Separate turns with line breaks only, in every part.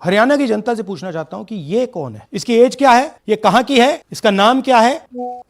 हरियाणा की जनता से पूछना चाहता हूं कि ये कौन है, इसकी एज क्या है, ये कहां की है, इसका नाम क्या है,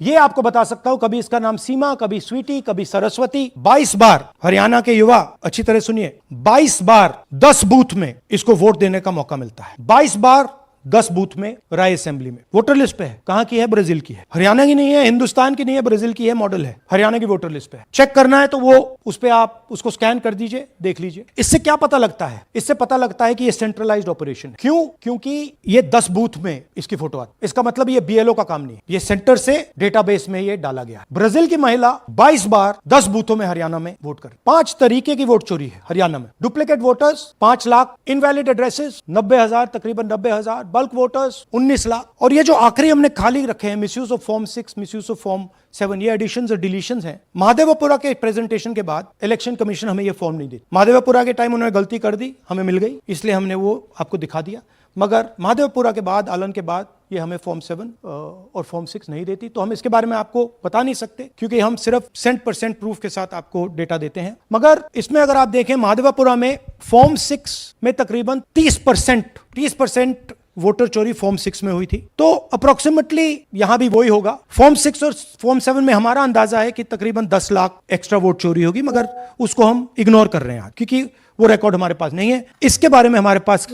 ये आपको बता सकता हूं। कभी इसका नाम सीमा, कभी स्वीटी, कभी सरस्वती। 22 बार हरियाणा के युवा, अच्छी तरह सुनिए, 22 बार 10 बूथ में इसको वोट देने का मौका मिलता है। 22 बार 10 बूथ में राय असेंबली में। वोटर लिस्ट पे है, कहां की है, ब्राजील की है, हरियाणा की नहीं है, हिंदुस्तान की नहीं है, ब्राजील की है, मॉडल है, हरियाणा की वोटर लिस्ट पे है। चेक करना है तो वो उस पे आप उसको स्कैन कर दीजिए, देख लीजिए। इससे क्या पता लगता है, इससे पता लगता है कि ये सेंट्रलाइज्ड ऑपरेशन है। क्यों? क्योंकि ये 10 बूथ में इसकी फोटो आती है। इसका मतलब ये बीएलओ का काम नहीं है, ये सेंटर से डेटाबेस में ये डाला गया है। ब्राजील की महिला 22 बार 10 बूथों में हरियाणा में वोट कर। 5 तरीके की वोट चोरी है हरियाणा में। Duplicate voters 5 lakh, invalid addresses 90,000, तकरीबन 90,000, बल्क वोटर्स 19 लाख। और ये जो आखिरी हमने खाली रखे हैं, misuse of form 6, misuse of form 7, ये एडिशंस और डिलीशंस हैं। महादेवपुरा के प्रेजेंटेशन के बाद इलेक्शन कमीशन हमें ये फॉर्म नहीं दी। महादेवपुरा के टाइम उन्होंने गलती कर दी, हमें मिल गई, इसलिए हमने वो आपको दिखा दिया। मगर महादेवपुरा के बाद, आलन के बाद ये हमें फॉर्म 7 और फॉर्म 6 नहीं देती। तो हम इसके बारे में आपको बता नहीं सकते, क्योंकि हम सिर्फ 100% प्रूफ के साथ आपको डेटा देते हैं। मगर इसमें अगर आप देखें, महादेवपुरा में फॉर्म 6 में तकरीबन 30% वोटर चोरी फॉर्म 6 में हुई थी। तो अप्रोक्सीमेटली यहां भी वही होगा। फॉर्म 6 और फॉर्म 7 में हमारा अंदाजा है कि तकरीबन 10 लाख एक्स्ट्रा वोट चोरी होगी, मगर उसको हम इग्नोर कर रहे हैं क्योंकि वो रिकॉर्ड हमारे पास नहीं है। इसके बारे में हमारे पास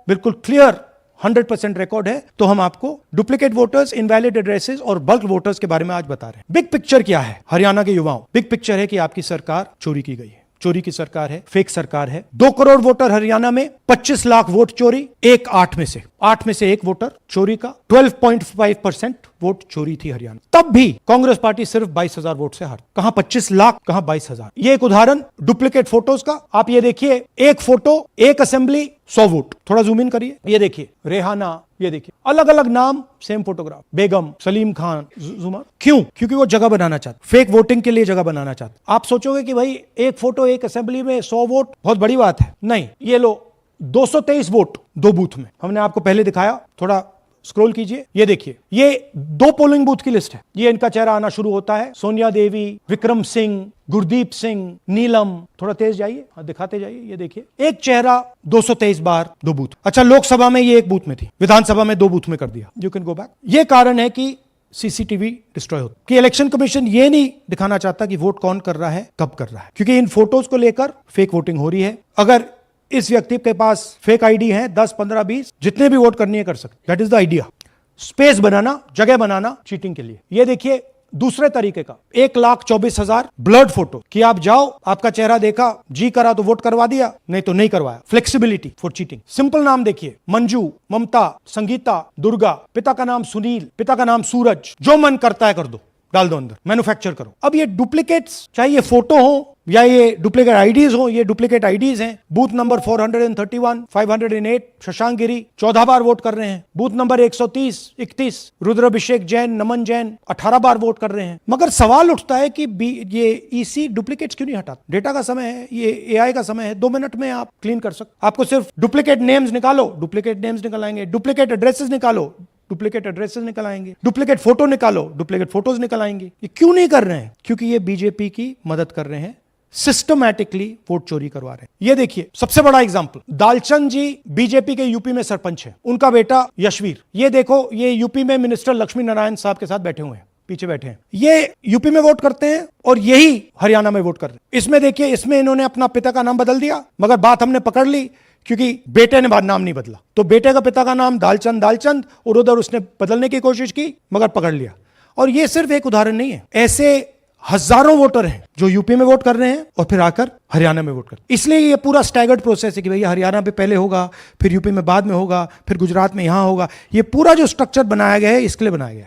बिल्कुल क्लियर 100% रिकॉर्ड है। तो हम आपको डुप्लीकेट वोटर्स, इनवैलिड एड्रेसेस और बल्क वोटर्स के बारे में आज बता रहे हैं। बिग पिक्चर क्या है हरियाणा के युवाओं? बिग पिक्चर है कि आपकी सरकार चोरी की गई है, चोरी की सरकार है, फेक सरकार है। 2 करोड़ वोटर हरियाणा में, 25 लाख वोट चोरी, 8 में से 1 वोटर चोरी का। 12.5% वोट चोरी थी हरियाणा। तब भी कांग्रेस पार्टी सिर्फ 22,000 वोट से हार। कहां 25 लाख, कहां 22,000। ये एक उदाहरण डुप्लीकेट फोटोज का। आप ये देखिए, एक फोटो, एक असेंबली, 100 वोट। थोड़ा जूम इन करिए, ये देखिए रेहाना, ये देखिए अलग अलग नाम, सेम फोटोग्राफ, बेगम, सलीम खान, जुमा। क्यों? क्योंकि वो जगह बनाना चाहते, फेक वोटिंग के लिए जगह बनाना चाहते। आप सोचोगे कि भाई एक फोटो, एक असेंबली में 100 वोट बहुत बड़ी बात है। नहीं, ये लो 223 वोट 2 बूथ में। हमने आपको पहले दिखाया, थोड़ा स्क्रॉल कीजिए, ये देखिए, ये 2 पोलिंग बूथ की लिस्ट है। ये इनका चेहरा आना शुरू होता है, सोनिया देवी, विक्रम सिंह, गुरदीप सिंह, नीलम। थोड़ा तेज जाइए, दिखाते जाइए, ये देखिए एक चेहरा 223 बार 2 बूथ। अच्छा, लोकसभा में ये 1 बूथ में थी, विधानसभा में 2 बूथ में कर दिया। You can go back. ये कारण है कि सीसीटीवी डिस्ट्रॉय होता, कि इलेक्शन कमीशन ये नहीं दिखाना चाहता कि वोट कौन कर रहा है, कब कर रहा है, क्योंकि इन फोटोज को लेकर फेक वोटिंग हो रही है। अगर इस व्यक्ति के पास फेक आईडी है, 10, 15, 20, जितने भी वोट करनी है कर सकते। That is the idea. Space बनाना, जगह बनाना चीटिंग के लिए। ये देखिए दूसरे तरीके का 1,24,000 ब्लड फोटो, कि आप जाओ, आपका चेहरा देखा, जी करा तो वोट करवा दिया, नहीं तो नहीं करवाया। Flexibility for cheating. सिंपल नाम देखिए, मंजू, ममता, संगीता, दुर्गा, पिता का नाम सुनील, पिता का नाम सूरज, जो मन करता है कर दो, डाल दो अंदर, मैन्युफैक्चर करो। अब ये डुप्लीकेट्स, चाहे ये फोटो हो या ये डुप्लीकेट आईडीज हो, ये डुप्लीकेट आईडीज हैं। बूथ नंबर 431, 508 शशांक गिरी 14 बार वोट कर रहे हैं। बूथ नंबर 130, 31 रुद्राभिषेक जैन, नमन जैन 18 बार वोट कर रहे हैं। मगर सवाल उठता है कि ये ईसी डुप्लीकेट्स क्यों नहीं हटाता? डेटा का समय है, ये एआई का समय है, 2 मिनट में आप क्लीन कर सकते। आपको सिर्फ डुप्लीकेट नेम्स निकालो, डुप्लीकेट नेम्स निकल आएंगे। डुप्लीकेट एड्रेसेस निकालो, डुप्लीकेट एड्रेसेस निकल आएंगे। डुप्लीकेट फोटो निकालो, डुप्लीकेट फोटोज निकल आएंगे। ये क्यों नहीं कर रहे हैं? क्योंकि ये बीजेपी की मदद कर रहे हैं, सिस्टमैटिकली वोट चोरी करवा रहे हैं। ये देखिए सबसे बड़ा एग्जांपल, दालचंद जी बीजेपी के यूपी में सरपंच है, उनका बेटा यशवीर। ये देखो, ये यूपी में मिनिस्टर लक्ष्मी नारायण साहब के साथ बैठे हुए हैं, पीछे बैठे हैं। ये यूपी में वोट करते हैं और यही हरियाणा में वोट कर रहे हैं। इसमें देखिए, इसमें इन्होंने अपना पिता का नाम बदल दिया, मगर बात हमने पकड़ ली क्योंकि बेटे ने बाद नाम नहीं बदला। तो बेटे का पिता का नाम दालचंद, और उधर उसने बदलने की कोशिश की, मगर पकड़ लिया। और ये सिर्फ एक उदाहरण नहीं है, ऐसे हजारों वोटर हैं जो यूपी में वोट कर रहे हैं और फिर आकर हरियाणा में वोट कर। इसलिए ये पूरा स्टैगर्ड प्रोसेस है कि भैया हरियाणा पे पहले होगा, फिर यूपी में बाद में होगा, फिर गुजरात में यहां होगा। ये पूरा जो स्ट्रक्चर बनाया गया है, इसके लिए बनाया गया है।